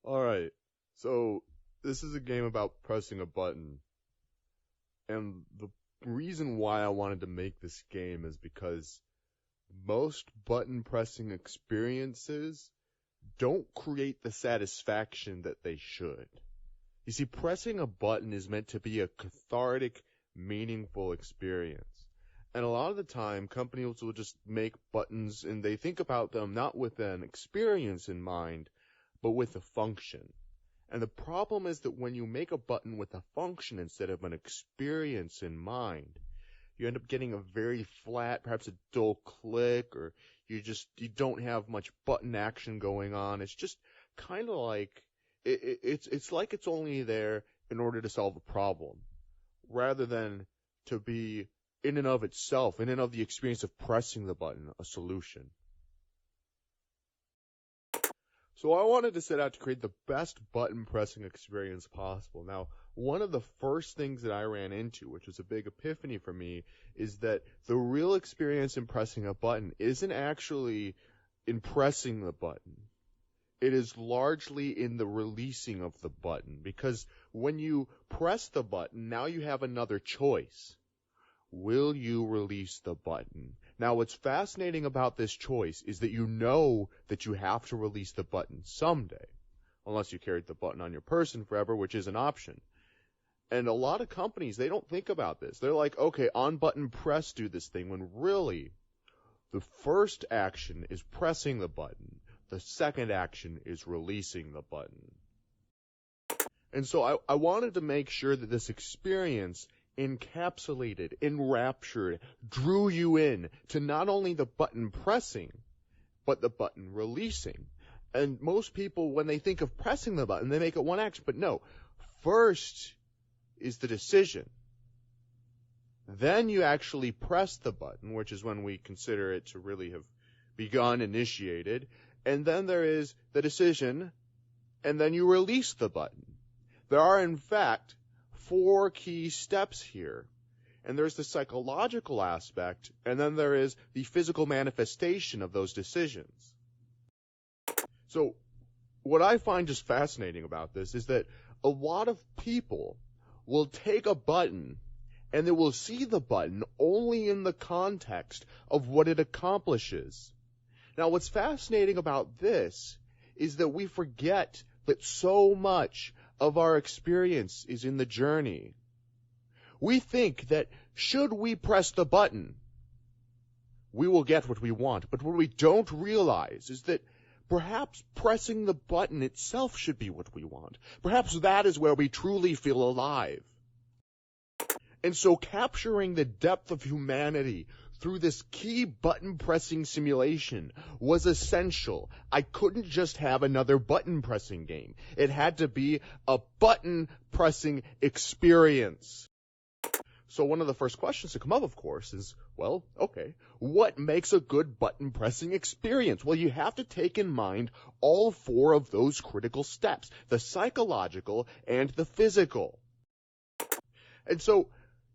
Alright, so this is a game about pressing a button, and the reason why I wanted to make this game is because most button pressing experiences don't create the satisfaction that they should. You see, pressing a button is meant to be a cathartic, meaningful experience. And a lot of the time, companies will just make buttons and they think about them not with an experience in mind, but with a function. And the problem is that when you make a button with a function instead of an experience in mind, you end up getting a very flat, perhaps a dull click, or you don't have much button action going on. It's just kind of like it's like it's only there in order to solve a problem, rather than to be in and of itself, in and of the experience of pressing the button, a solution. So I wanted to set out to create the best button pressing experience possible. Now, one of the first things that I ran into, which was a big epiphany for me, is that the real experience in pressing a button isn't actually in pressing the button. It is largely in the releasing of the button, because when you press the button, now you have another choice. Will you release the button? Now, what's fascinating about this choice is that you know that you have to release the button someday, unless you carried the button on your person forever, which is an option. And a lot of companies, they don't think about this. They're like, okay, on button press, do this thing, when really the first action is pressing the button. The second action is releasing the button. And so I wanted to make sure that this experience encapsulated, enraptured, drew you in to not only the button pressing, but the button releasing. And most people, when they think of pressing the button, they make it one action. But no, first is the decision. Then you actually press the button, which is when we consider it to really have begun, initiated. And then there is the decision, and then you release the button. There are, in fact, 4 key steps here. And there's the psychological aspect, and then there is the physical manifestation of those decisions. So what I find just fascinating about this is that a lot of people will take a button and they will see the button only in the context of what it accomplishes. Now, what's fascinating about this is that we forget that so much of our experience is in the journey. We think that should we press the button, we will get what we want. But what we don't realize is that perhaps pressing the button itself should be what we want. Perhaps that is where we truly feel alive. And so capturing the depth of humanity through this key button-pressing simulation was essential. I couldn't just have another button-pressing game. It had to be a button-pressing experience. So one of the first questions to come up, of course, is, well, okay, what makes a good button-pressing experience? Well, you have to take in mind all 4 of those critical steps, the psychological and the physical. And so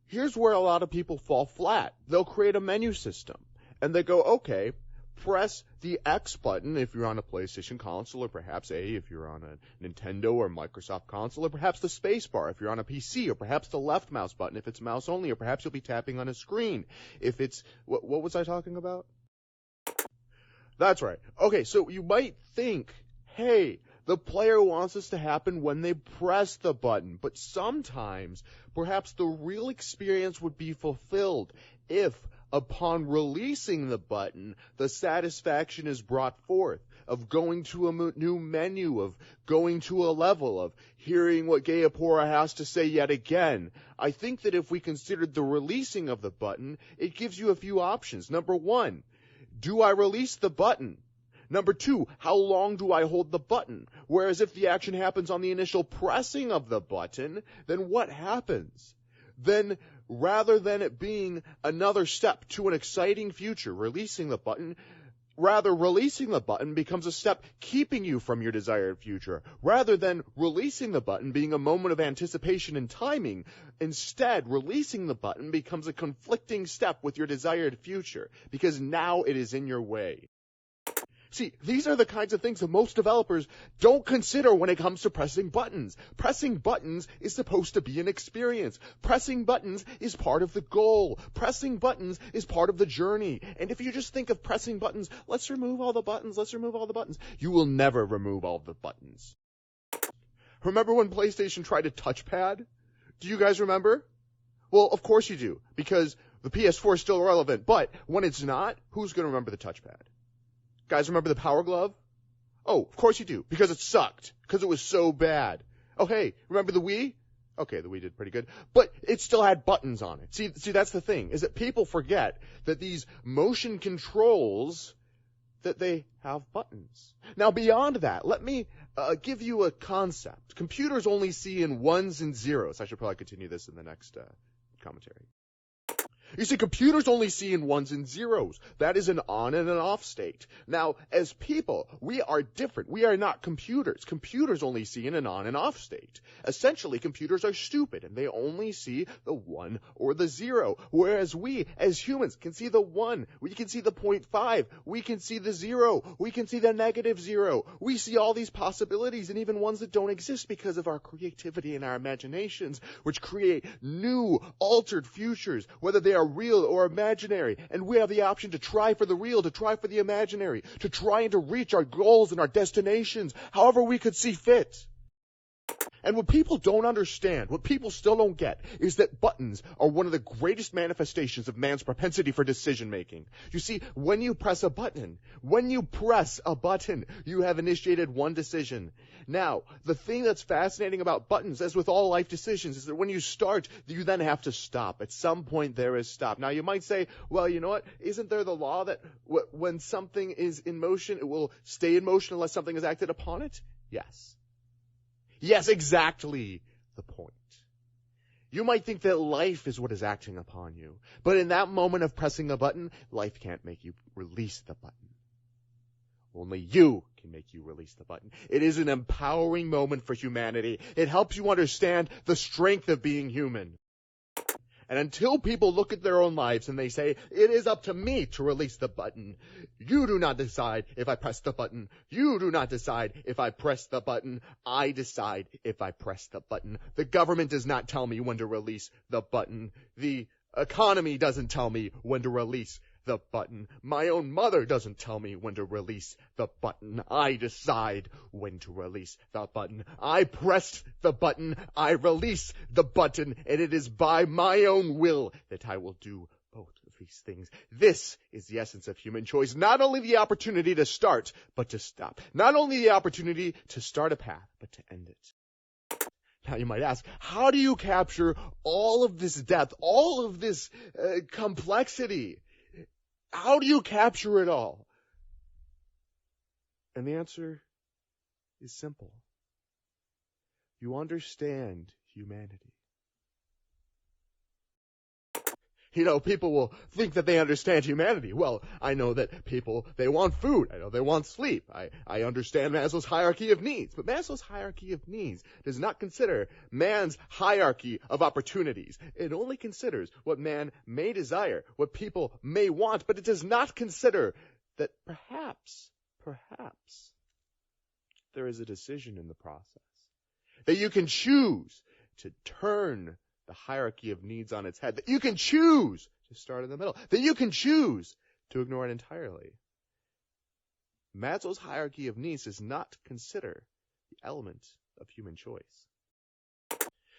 here's where a lot of people fall flat. They'll create a menu system, and they go, okay, press the X button if you're on a PlayStation console, or perhaps A if you're on a Nintendo or Microsoft console, or perhaps the space bar if you're on a PC, or perhaps the left mouse button if it's mouse only, or perhaps you'll be tapping on a screen if it's... What was I talking about? That's right. Okay, so you might think, hey, the player wants this to happen when they press the button, but sometimes perhaps the real experience would be fulfilled if, upon releasing the button, the satisfaction is brought forth of going to a new menu, of going to a level, of hearing what Gayapura has to say yet again. I think that if we considered the releasing of the button, it gives you a few options. Number 1, do I release the button? Number 2, how long do I hold the button? Whereas if the action happens on the initial pressing of the button, then what happens? Then, rather than it being another step to an exciting future, releasing the button becomes a step keeping you from your desired future. Rather than releasing the button being a moment of anticipation and timing, instead, releasing the button becomes a conflicting step with your desired future, because now it is in your way. See, these are the kinds of things that most developers don't consider when it comes to pressing buttons. Pressing buttons is supposed to be an experience. Pressing buttons is part of the goal. Pressing buttons is part of the journey. And if you just think of pressing buttons, let's remove all the buttons, you will never remove all the buttons. Remember when PlayStation tried a touchpad? Do you guys remember? Well, of course you do, because the PS4 is still relevant. But when it's not, who's going to remember the touchpad? Guys, remember the Power Glove? Oh, of course you do, because it sucked, because it was so bad. Oh, hey, remember the Wii? Okay, the Wii did pretty good, but it still had buttons on it. See, that's the thing, is that people forget that these motion controls, that they have buttons. Now, beyond that, let me give you a concept. Computers only see in ones and zeros. I should probably continue this in the next commentary. You see, computers only see in ones and zeros. That is an on and an off state. Now, as people, we are different. We are not computers. Computers only see in an on and off state. Essentially, computers are stupid, and they only see the 1 or the 0, whereas we, as humans, can see the 1. We can see the 0.5. We can see the 0. We can see the -0. We see all these possibilities, and even ones that don't exist because of our creativity and our imaginations, which create new, altered futures, whether they are real or imaginary, and we have the option to try for the real, to try for the imaginary, to try and to reach our goals and our destinations, however we could see fit. And what people don't understand, what people still don't get, is that buttons are one of the greatest manifestations of man's propensity for decision-making. You see, when you press a button, you have initiated one decision. Now, the thing that's fascinating about buttons, as with all life decisions, is that when you start, you then have to stop. At some point, there is stop. Now, you might say, well, you know what? Isn't there the law that when something is in motion, it will stay in motion unless something is acted upon it? Yes. Yes, exactly the point. You might think that life is what is acting upon you, but in that moment of pressing a button, life can't make you release the button. Only you can make you release the button. It is an empowering moment for humanity. It helps you understand the strength of being human. And until people look at their own lives and they say, it is up to me to release the button. You do not decide if I press the button. You do not decide if I press the button. I decide if I press the button. The government does not tell me when to release the button. The economy doesn't tell me when to release the button. My own mother doesn't tell me when to release the button. I decide when to release the button. I pressed the button. I release the button. And it is by my own will that I will do both of these things. This is the essence of human choice. Not only the opportunity to start, but to stop. Not only the opportunity to start a path, but to end it. Now you might ask, how do you capture all of this depth, all of this complexity? How do you capture it all? And the answer is simple. You understand humanity. You know, people will think that they understand humanity. Well, I know that people, they want food. I know they want sleep. I understand Maslow's hierarchy of needs. But Maslow's hierarchy of needs does not consider man's hierarchy of opportunities. It only considers what man may desire, what people may want, but it does not consider that perhaps, there is a decision in the process. That you can choose to turn the hierarchy of needs on its head, that you can choose to start in the middle, that you can choose to ignore it entirely. Maslow's hierarchy of needs does not consider the element of human choice.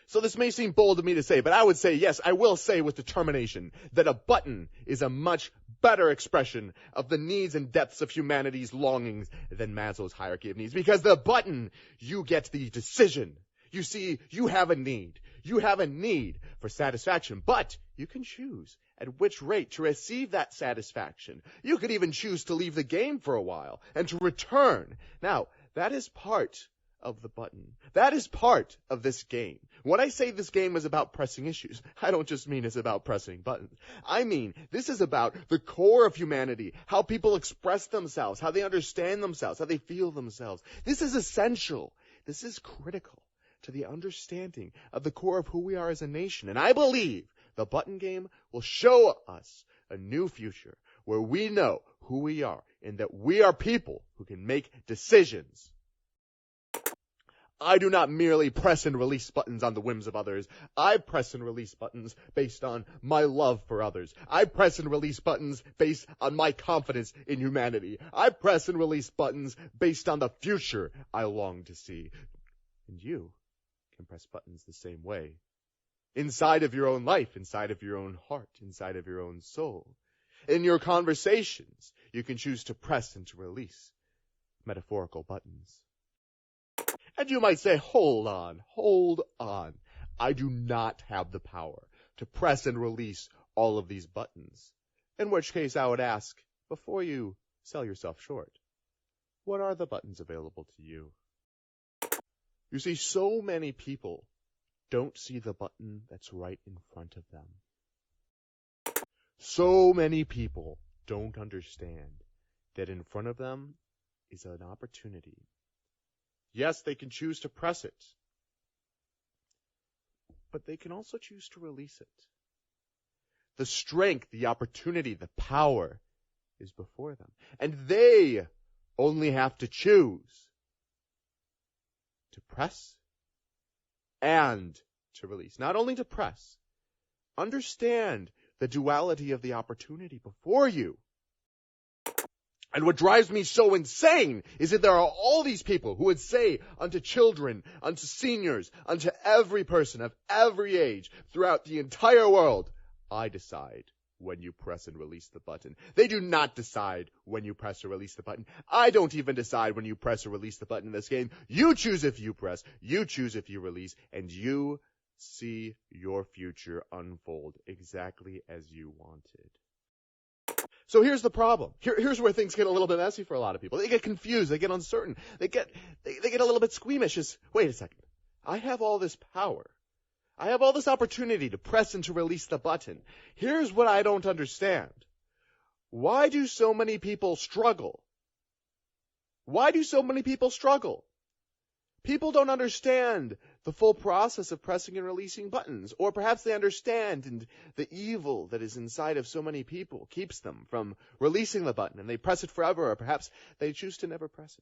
So this may seem bold of me to say, but I would say, yes, I will say with determination that a button is a much better expression of the needs and depths of humanity's longings than Maslow's hierarchy of needs. Because the button, you get the decision. You see, you have a need. You have a need for satisfaction, but you can choose at which rate to receive that satisfaction. You could even choose to leave the game for a while and to return. Now, that is part of the button. That is part of this game. When I say this game is about pressing issues, I don't just mean it's about pressing buttons. I mean, this is about the core of humanity, how people express themselves, how they understand themselves, how they feel themselves. This is essential. This is critical to the understanding of the core of who we are as a nation. And I believe the button game will show us a new future where where we know who we are and that we are people who can make decisions. I do not merely press and release buttons on the whims of others. I press and release buttons based on my love for others. I press and release buttons based on my confidence in humanity. I press and release buttons based on the future I long to see. And you can press buttons the same way. Inside of your own life, inside of your own heart, inside of your own soul. In your conversations, you can choose to press and to release metaphorical buttons. And you might say, hold on. I do not have the power to press and release all of these buttons. In which case I would ask, before you sell yourself short, what are the buttons available to you? You see, so many people don't see the button that's right in front of them. So many people don't understand that in front of them is an opportunity. Yes, they can choose to press it, but they can also choose to release it. The strength, the opportunity, the power is before them. And they only have to choose to press and to release. Not only to press, understand the duality of the opportunity before you. And what drives me so insane is that there are all these people who would say unto children, unto seniors, unto every person of every age throughout the entire world, I decide when you press and release the button. They do not decide when you press or release the button. I don't even decide when you press or release the button in this game. You choose if you press, you choose if you release, and you see your future unfold exactly as you wanted. So here's the problem. Here's where things get a little bit messy for a lot of people. They get confused. They get uncertain. They get a little bit squeamish. Wait a second. I have all this power. I have all this opportunity to press and to release the button. Here's what I don't understand. Why do so many people struggle? Why do so many people struggle? People don't understand the full process of pressing and releasing buttons, or perhaps they understand and the evil that is inside of so many people keeps them from releasing the button, and they press it forever, or perhaps they choose to never press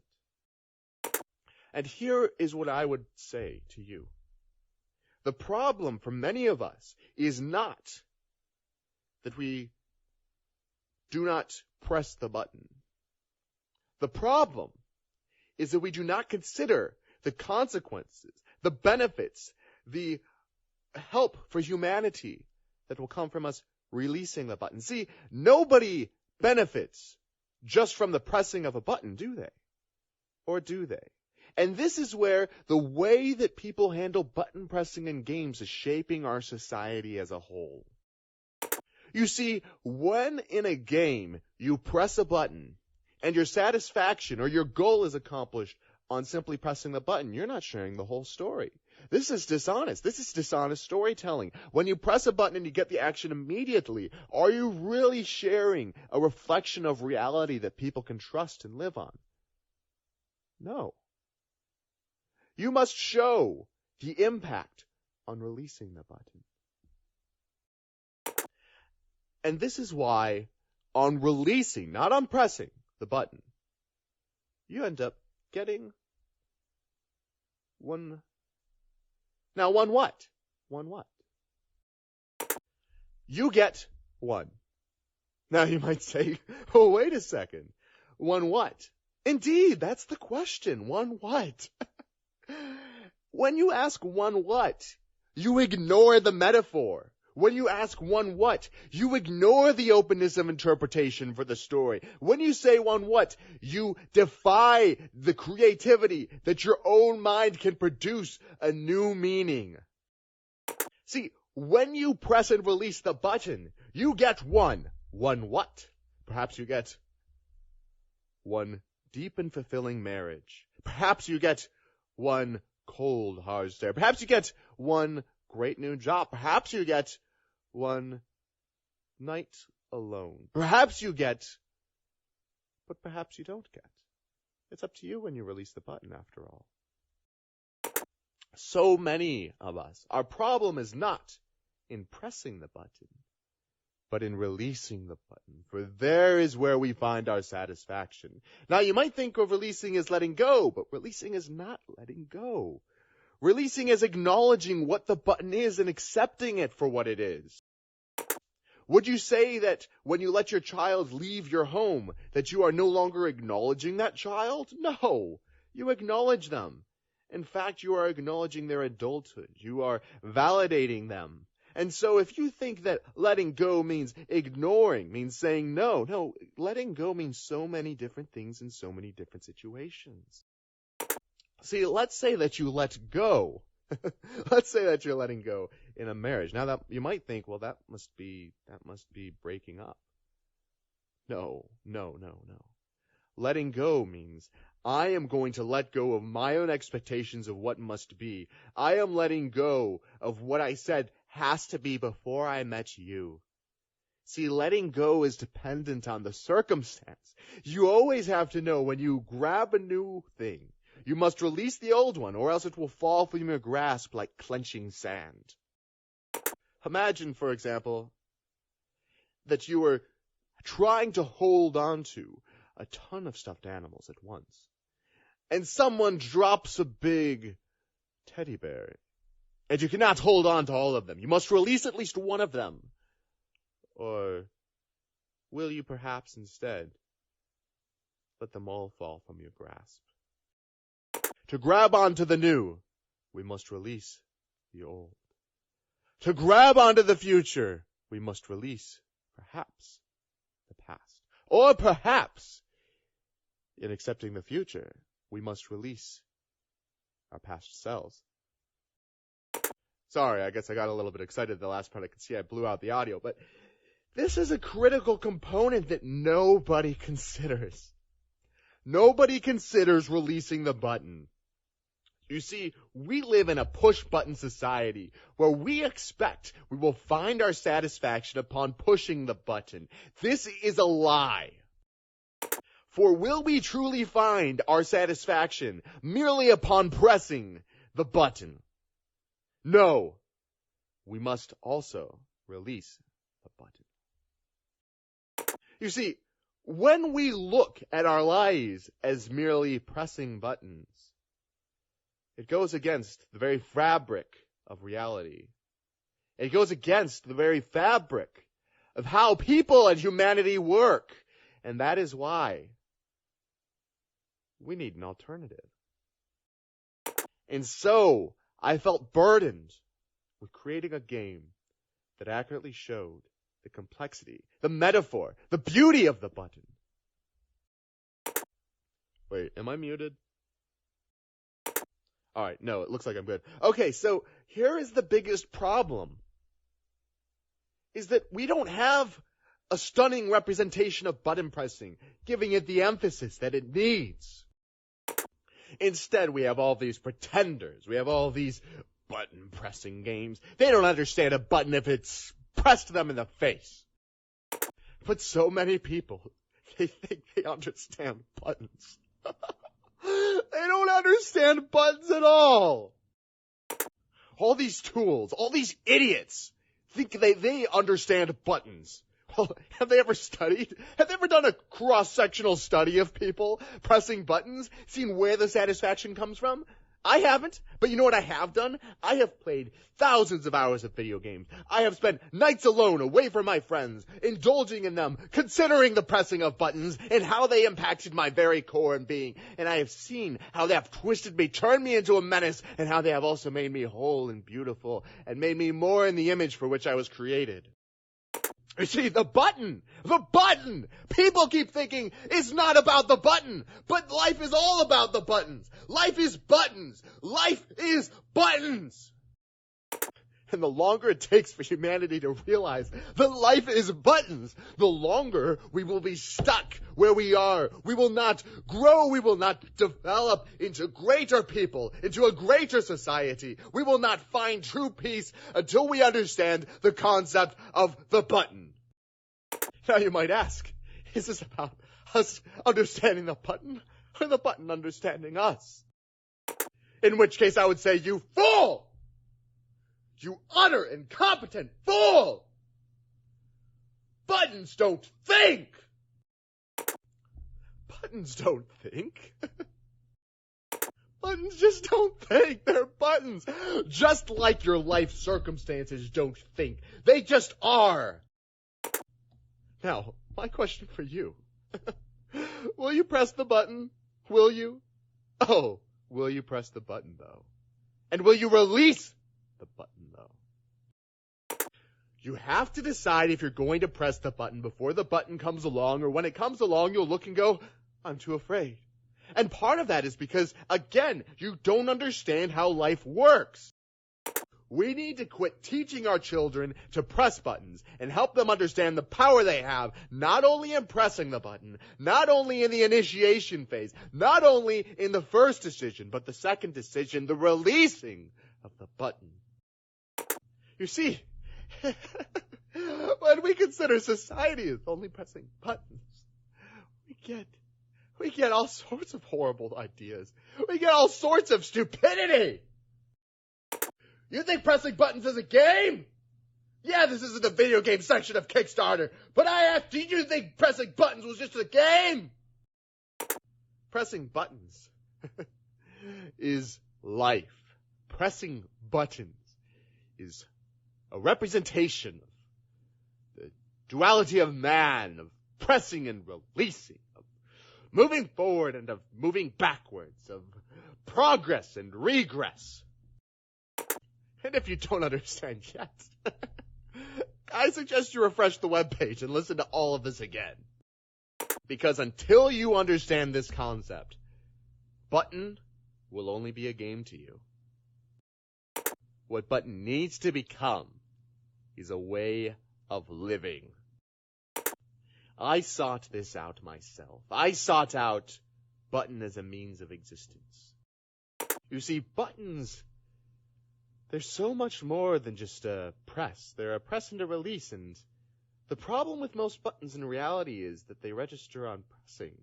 it. And here is what I would say to you. The problem for many of us is not that we do not press the button. The problem is that we do not consider the consequences, the benefits, the help for humanity that will come from us releasing the button. See, nobody benefits just from the pressing of a button, do they? Or do they? And this is where the way that people handle button pressing in games is shaping our society as a whole. You see, when in a game you press a button and your satisfaction or your goal is accomplished on simply pressing the button, you're not sharing the whole story. This is dishonest. This is dishonest storytelling. When you press a button and you get the action immediately, are you really sharing a reflection of reality that people can trust and live on? No. You must show the impact on releasing the button. And this is why on releasing, not on pressing the button, you end up getting one. Now, one what? One what? You get one. Now you might say, oh, wait a second. One what? Indeed, that's the question. One what? When you ask one what, you ignore the metaphor. When you ask one what, you ignore the openness of interpretation for the story. When you say one what, you defy the creativity that your own mind can produce a new meaning. See, when you press and release the button, you get one. One what? Perhaps you get one deep and fulfilling marriage. Perhaps you get one cold, hard stare. Perhaps you get one great new job. Perhaps you get one night alone. Perhaps you get, but perhaps you don't get. It's up to you when you release the button, after all. So many of us, our problem is not in pressing the button, but in releasing the button, for there is where we find our satisfaction. Now, you might think of releasing as letting go, but releasing is not letting go. Releasing is acknowledging what the button is and accepting it for what it is. Would you say that when you let your child leave your home, that you are no longer acknowledging that child? No, you acknowledge them. In fact, you are acknowledging their adulthood. You are validating them. And so if you think that letting go means ignoring, means saying no, letting go means so many different things in so many different situations. See, let's say that you let go. Let's say that you're letting go in a marriage. Now that you might think, well, that must be breaking up. No. Letting go means I am going to let go of my own expectations of what must be. I am letting go of what I said has to be before I met you. See, letting go is dependent on the circumstance. You always have to know when you grab a new thing, you must release the old one, or else it will fall from your grasp like clenching sand. Imagine, for example, that you were trying to hold on to a ton of stuffed animals at once, and someone drops a big teddy bear, and you cannot hold on to all of them. You must release at least one of them. Or will you perhaps instead let them all fall from your grasp? To grab onto the new, we must release the old. To grab onto the future, we must release, perhaps, the past. Or perhaps, in accepting the future, we must release our past selves. Sorry, I guess I got a little bit excited the last part. I could see I blew out the audio, but this is a critical component that nobody considers. Nobody considers releasing the button. You see, we live in a push-button society where we expect we will find our satisfaction upon pushing the button. This is a lie. For will we truly find our satisfaction merely upon pressing the button? No, we must also release the button. You see, when we look at our lives as merely pressing buttons, it goes against the very fabric of reality. It goes against the very fabric of how people and humanity work. And that is why we need an alternative. And so, I felt burdened with creating a game that accurately showed the complexity, the metaphor, the beauty of the button. Wait, am I muted? Alright, no, it looks like I'm good. Okay, so here is the biggest problem. Is that we don't have a stunning representation of button pressing, giving it the emphasis that it needs. Instead, we have all these pretenders. We have all these button-pressing games. They don't understand a button if it's pressed to them in the face. But so many people, they think they understand buttons. They don't understand buttons at all. All these tools, all these idiots think they understand buttons. Well, have they ever studied? Have they ever done a cross-sectional study of people pressing buttons, seen where the satisfaction comes from? I haven't, but you know what I have done? I have played thousands of hours of video games. I have spent nights alone away from my friends, indulging in them, considering the pressing of buttons and how they impacted my very core and being. And I have seen how they have twisted me, turned me into a menace, and how they have also made me whole and beautiful and made me more in the image for which I was created. You see, the button, people keep thinking it's not about the button, but life is all about the buttons. Life is buttons. Life is buttons. And the longer it takes for humanity to realize that life is buttons, the longer we will be stuck where we are. We will not grow. We will not develop into greater people, into a greater society. We will not find true peace until we understand the concept of the button. Now you might ask, is this about us understanding the button or the button understanding us? In which case I would say, you fool! You utter incompetent fool! Buttons don't think! Buttons don't think? Buttons just don't think. They're buttons. Just like your life circumstances don't think. They just are. Now, my question for you. Will you press the button? Will you? Oh, will you press the button, though? And will you release the button, though? You have to decide if you're going to press the button before the button comes along, or when it comes along, you'll look and go, I'm too afraid. And part of that is because, again, you don't understand how life works. We need to quit teaching our children to press buttons and help them understand the power they have, not only in pressing the button, not only in the initiation phase, not only in the first decision, but the second decision, the releasing of the button. You see, when we consider society as only pressing buttons, we get all sorts of horrible ideas. We get all sorts of stupidity. You think pressing buttons is a game? Yeah, this isn't the video game section of Kickstarter, but I asked, did you think pressing buttons was just a game? Pressing buttons is life. Pressing buttons is a representation of the duality of man, of pressing and releasing, of moving forward and of moving backwards, of progress and regress. And if you don't understand yet, I suggest you refresh the webpage and listen to all of this again. Because until you understand this concept, button will only be a game to you. What button needs to become is a way of living. I sought this out myself. I sought out button as a means of existence. You see, buttons, they're so much more than just a press. They're a press and a release, and the problem with most buttons in reality is that they register on pressing.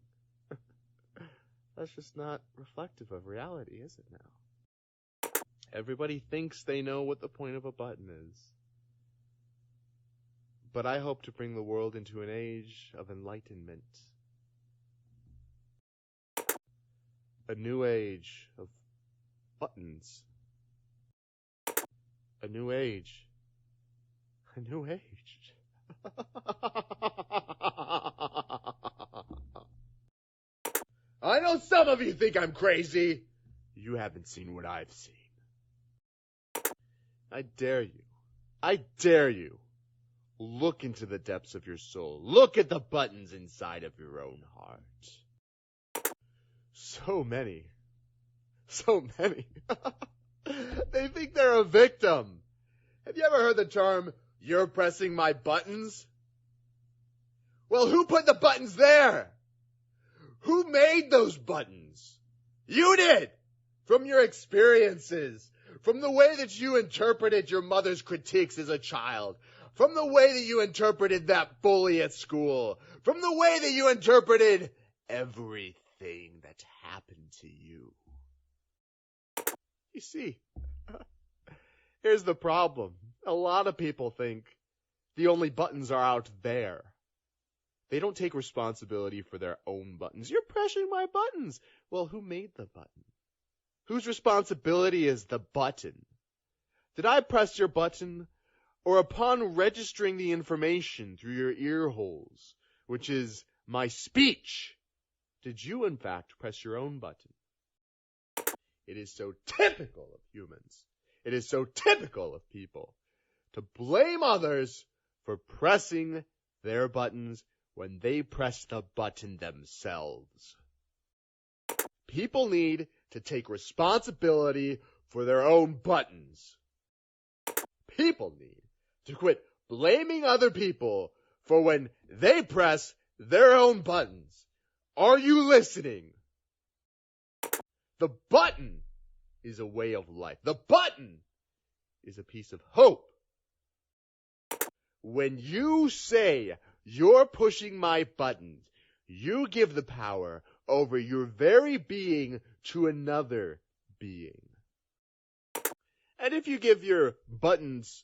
That's just not reflective of reality, is it now? Everybody thinks they know what the point of a button is. But I hope to bring the world into an age of enlightenment. A new age of buttons. A new age. A new age. I know some of you think I'm crazy. You haven't seen what I've seen. I dare you, look into the depths of your soul. Look at the buttons inside of your own heart. So many. They think they're a victim. Have you ever heard the term, you're pressing my buttons? Well, who put the buttons there? Who made those buttons? You did! From your experiences, from the way that you interpreted your mother's critiques as a child, from the way that you interpreted that bully at school, from the way that you interpreted everything that happened to you. You see, here's the problem. A lot of people think the only buttons are out there. They don't take responsibility for their own buttons. You're pressing my buttons. Well, who made the button? Whose responsibility is the button? Did I press your button? Or upon registering the information through your ear holes, which is my speech, did you in fact press your own button? It is so typical of humans. It is so typical of people to blame others for pressing their buttons when they press the button themselves. People need to take responsibility for their own buttons. People need to quit blaming other people for when they press their own buttons. Are you listening? The button is a way of life. The button is a piece of hope. When you say you're pushing my buttons, you give the power over your very being to another being. And if you give your buttons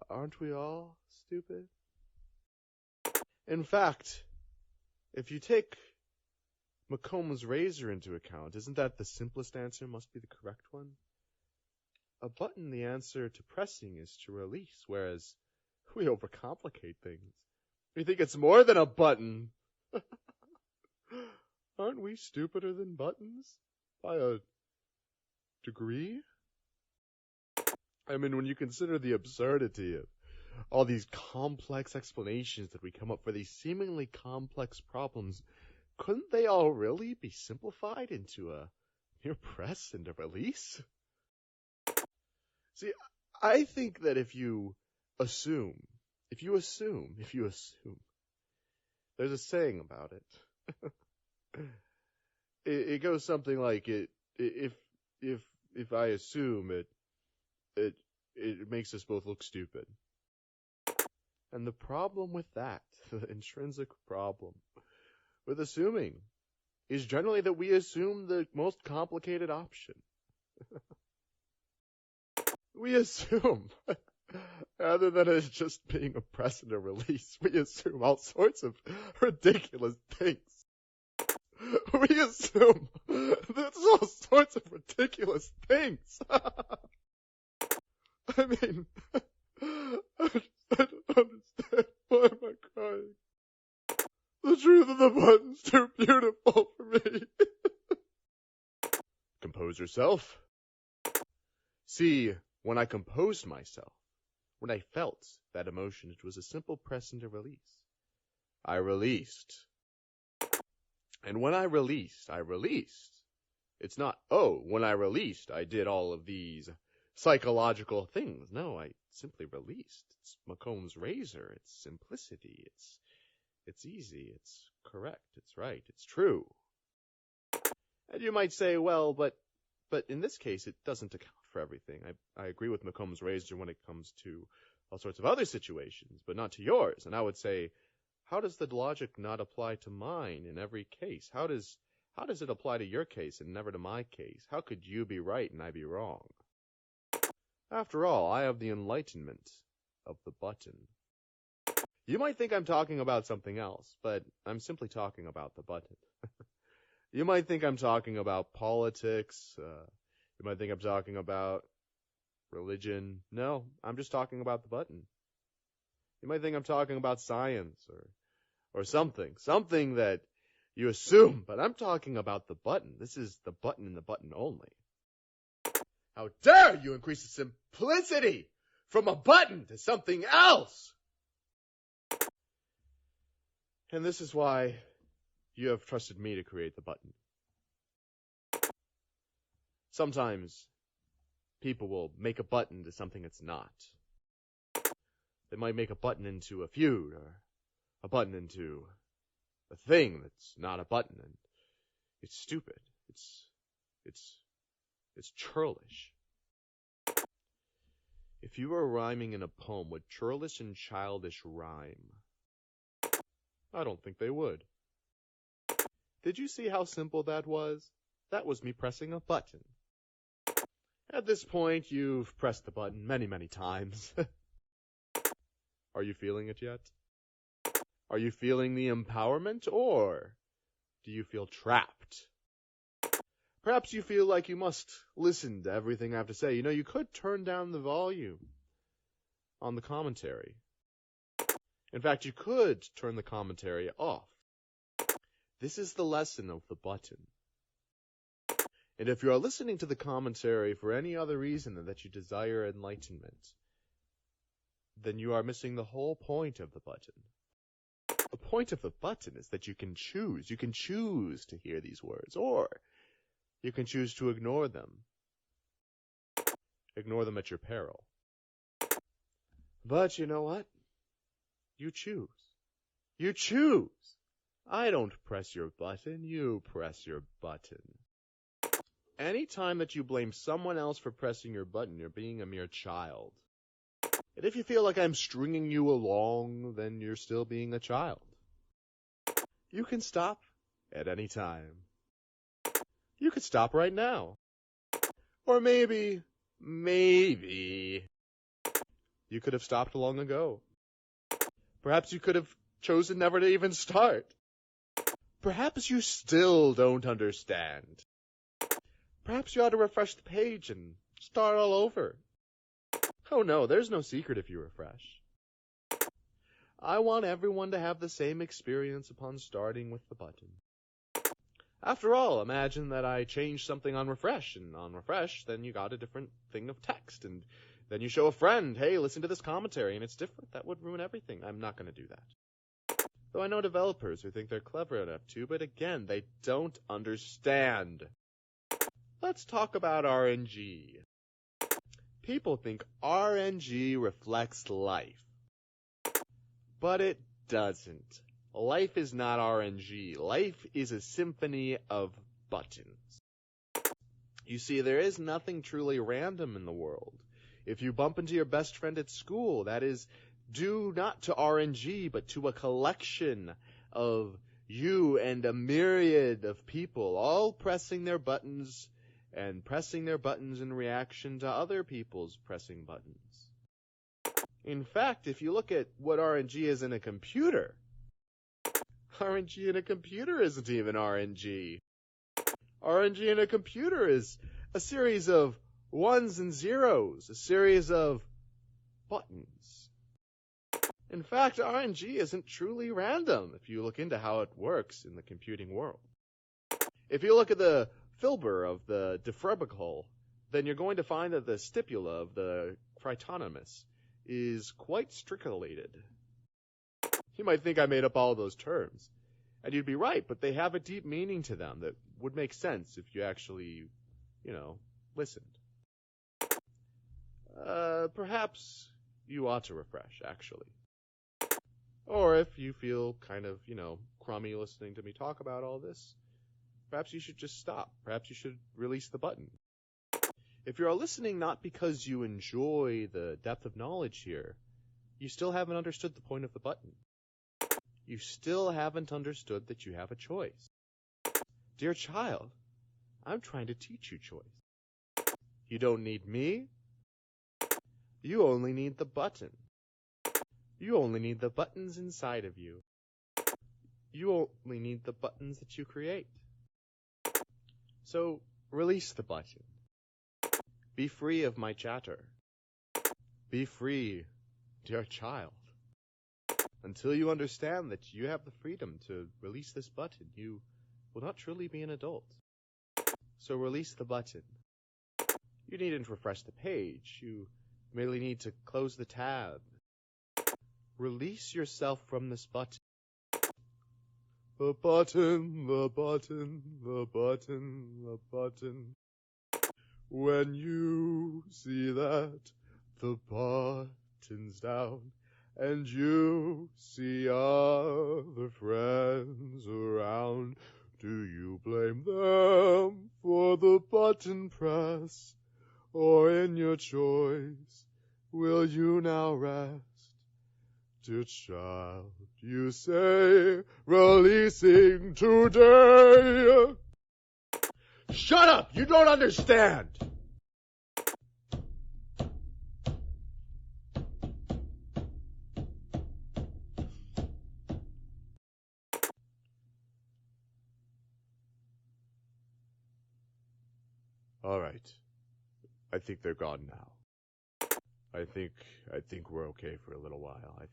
Aren't we all stupid? In fact, if you take McComb's razor into account, isn't that the simplest answer must be the correct one? A button, the answer to pressing is to release, whereas we overcomplicate things. We think it's more than a button. Aren't we stupider than buttons? By a degree? I mean, when you consider the absurdity of all these complex explanations that we come up for these seemingly complex problems, couldn't they all really be simplified into a mere press and a release? See, I think that if you assume, there's a saying about it. It goes something like if I assume it makes us both look stupid. And the problem with that, the intrinsic problem with assuming, is generally that we assume the most complicated option. We assume, rather than it just being a press and a release, we assume all sorts of ridiculous things. We assume there's all sorts of ridiculous things. I mean, I don't understand. Why am I crying? The truth of the button's too beautiful for me. Compose yourself. See, when I composed myself, when I felt that emotion, it was a simple press and a release. I released. And when I released. It's not, when I released, I did all of these psychological things. No, I simply released. It's McComb's razor. It's simplicity. It's easy. It's correct. It's right. It's true. And you might say, well, but in this case, it doesn't account for everything. I agree with McComb's razor when it comes to all sorts of other situations, but not to yours. And I would say, how does the logic not apply to mine in every case? How does it apply to your case and never to my case? How could you be right and I be wrong? After all, I have the enlightenment of the button. You might think I'm talking about something else, but I'm simply talking about the button. You might think I'm talking about politics. You might think I'm talking about religion. No, I'm just talking about the button. You might think I'm talking about science or something that you assume, but I'm talking about the button. This is the button and the button only. How dare you increase the simplicity from a button to something else? And this is why you have trusted me to create the button. Sometimes people will make a button to something it's not. They might make a button into a feud or a button into a thing that's not a button, and it's stupid. It's churlish. If you were rhyming in a poem, would churlish and childish rhyme? I don't think they would. Did you see how simple that was? That was me pressing a button. At this point, you've pressed the button many, many times. Are you feeling it yet? Are you feeling the empowerment, or do you feel trapped? Perhaps you feel like you must listen to everything I have to say. You know, you could turn down the volume on the commentary. In fact, you could turn the commentary off. This is the lesson of the button. And if you are listening to the commentary for any other reason than that you desire enlightenment, then you are missing the whole point of the button. The point of the button is that you can choose. You can choose to hear these words, or you can choose to ignore them. Ignore them at your peril. But you know what? You choose. You choose. I don't press your button. You press your button. Anytime that you blame someone else for pressing your button, you're being a mere child. And if you feel like I'm stringing you along, then you're still being a child. You can stop at any time. You could stop right now. Or maybe, You could have stopped long ago. Perhaps you could have chosen never to even start. Perhaps you still don't understand. Perhaps you ought to refresh the page and start all over. Oh no, there's no secret if you refresh. I want everyone to have the same experience upon starting with the button. After all, imagine that I changed something on refresh, and on refresh, then you got a different thing of text, and then you show a friend, hey, listen to this commentary, and it's different. That would ruin everything. I'm not going to do that. Though I know developers who think they're clever enough to, but again, they don't understand. Let's talk about RNG. People think RNG reflects life. But it doesn't. Life is not RNG. Life is a symphony of buttons. You see, there is nothing truly random in the world. If you bump into your best friend at school, that is due not to RNG, but to a collection of you and a myriad of people all pressing their buttons in reaction to other people's pressing buttons. In fact, if you look at what RNG is in a computer, RNG in a computer isn't even RNG. RNG in a computer is a series of ones and zeros, a series of buttons. In fact, RNG isn't truly random if you look into how it works in the computing world. If you look at the filber of the differential, then you're going to find that the stipula of the Critonimus is quite striculated. You might think I made up all those terms, and you'd be right, but they have a deep meaning to them that would make sense if you actually, listened. Perhaps you ought to refresh, actually. Or if you feel kind of, crummy listening to me talk about all this, perhaps you should just stop. Perhaps you should release the button. If you're listening not because you enjoy the depth of knowledge here, you still haven't understood the point of the button. You still haven't understood that you have a choice. Dear child, I'm trying to teach you choice. You don't need me. You only need the button. You only need the buttons inside of you. You only need the buttons that you create. So, release the button. Be free of my chatter. Be free, dear child. Until you understand that you have the freedom to release this button, you will not truly be an adult. So release the button. You needn't refresh the page. You merely need to close the tab. Release yourself from this button. The button, the button, the button, the button. When you see that the button's down, and you see other friends around, do you blame them for the button press? Or in your choice, will you now rest? Dear child, you say, releasing today. Shut up! You don't understand! All right. I think they're gone now. I think we're okay for a little while. I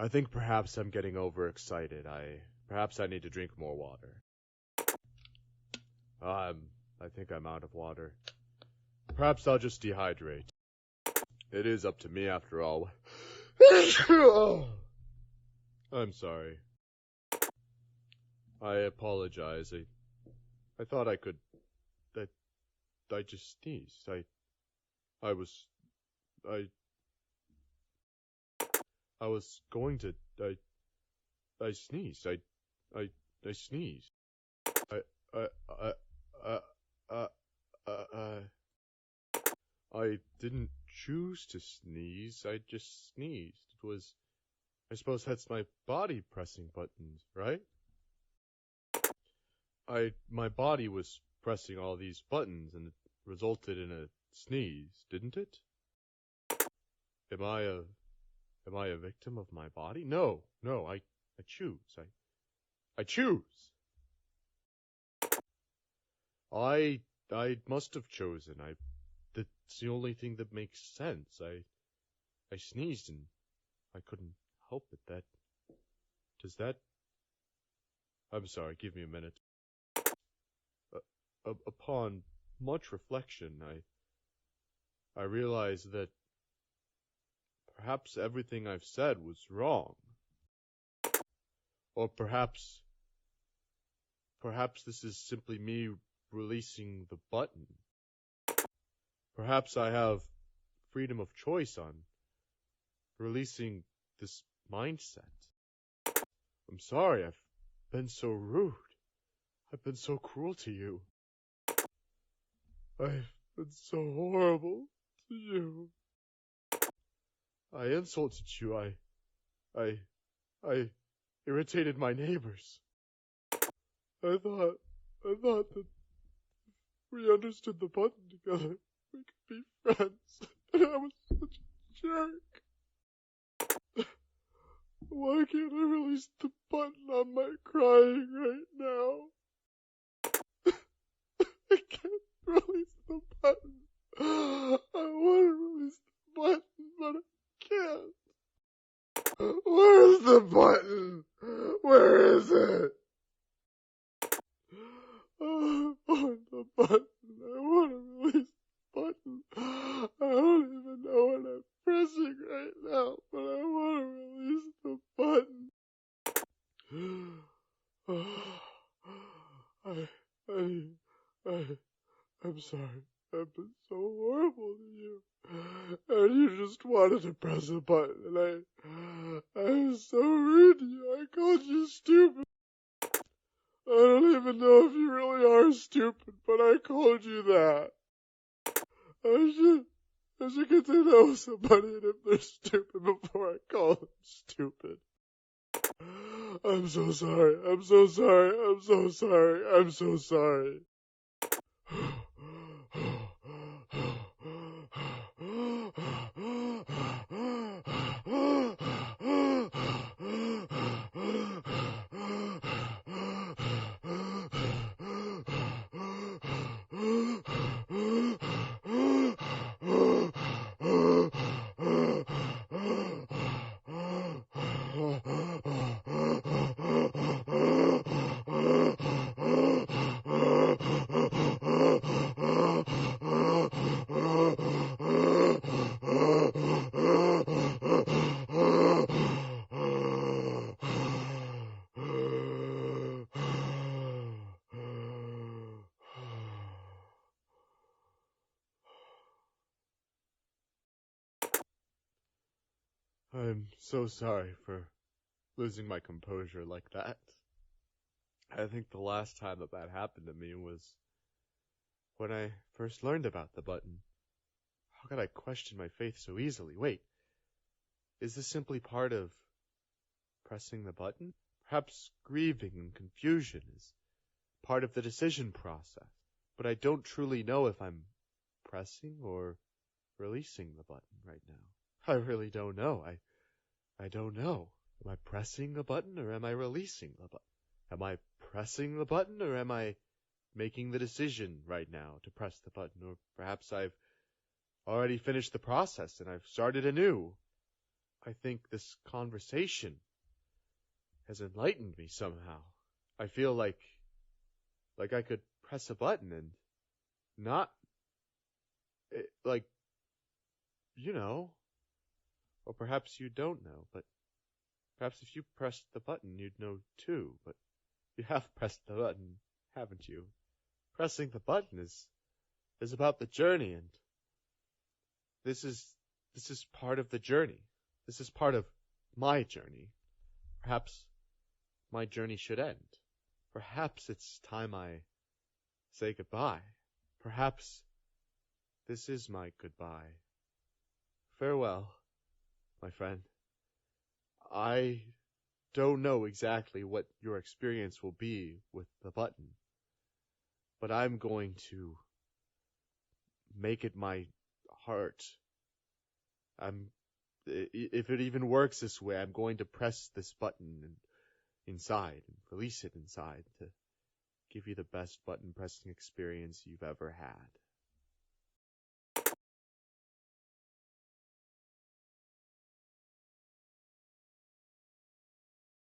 think perhaps I'm getting overexcited. Perhaps I need to drink more water. I think I'm out of water. Perhaps I'll just dehydrate. It is up to me after all. I'm sorry. I apologize. I thought I could. I just sneezed. I was going to. I sneezed. I sneezed. I didn't choose to sneeze. I just sneezed. I suppose that's my body pressing buttons, right? My body was pressing all these buttons and it resulted in a sneeze, didn't it? Am I a victim of my body? No, I choose. I choose. I must have chosen. That's the only thing that makes sense. I sneezed and I couldn't help it. Does that? I'm sorry, give me a minute. Upon much reflection, I realized that perhaps everything I've said was wrong. Or perhaps this is simply me releasing the button. Perhaps I have freedom of choice on releasing this mindset. I'm sorry, I've been so rude. I've been so cruel to you. I've been so horrible to you. I insulted you. I irritated my neighbors. I thought that if we understood the button together, we could be friends. And I was such a jerk. Why can't I release the button on my crying right now? I can't release the button. I want to release the button, but I can't. Where's the button? Where is it? I want the button. I want to release the button. I don't even know what I'm pressing right now, but I want to release the button. I'm sorry. I've been so horrible to you. And you just wanted to press a button, and I was so rude to you. I called you stupid. I don't even know if you really are stupid, but I called you that. I should get to know somebody, and if they're stupid before I call them stupid. I'm so sorry. I'm so sorry. I'm so sorry. I'm so sorry. I'm so sorry for losing my composure like that. I think the last time that happened to me was when I first learned about the button. How could I question my faith so easily? Wait, is this simply part of pressing the button? Perhaps grieving and confusion is part of the decision process, but I don't truly know if I'm pressing or releasing the button right now. I really don't know. I don't know. Am I pressing a button or am I releasing the button? Am I pressing the button or am I making the decision right now to press the button? Or perhaps I've already finished the process and I've started anew. I think this conversation has enlightened me somehow. I feel like I could press a button and not, like, you know, or perhaps you don't know, but perhaps if you pressed the button, you'd know too, but you have pressed the button, haven't you? Pressing the button is about the journey, and this is part of the journey. This is part of my journey. Perhaps my journey should end. Perhaps it's time I say goodbye. Perhaps this is my goodbye. Farewell, my friend. I don't know exactly what your experience will be with the button, but I'm going to make it my heart. I'm if it even works this way, I'm going to press this button inside and release it inside to give you the best button pressing experience you've ever had.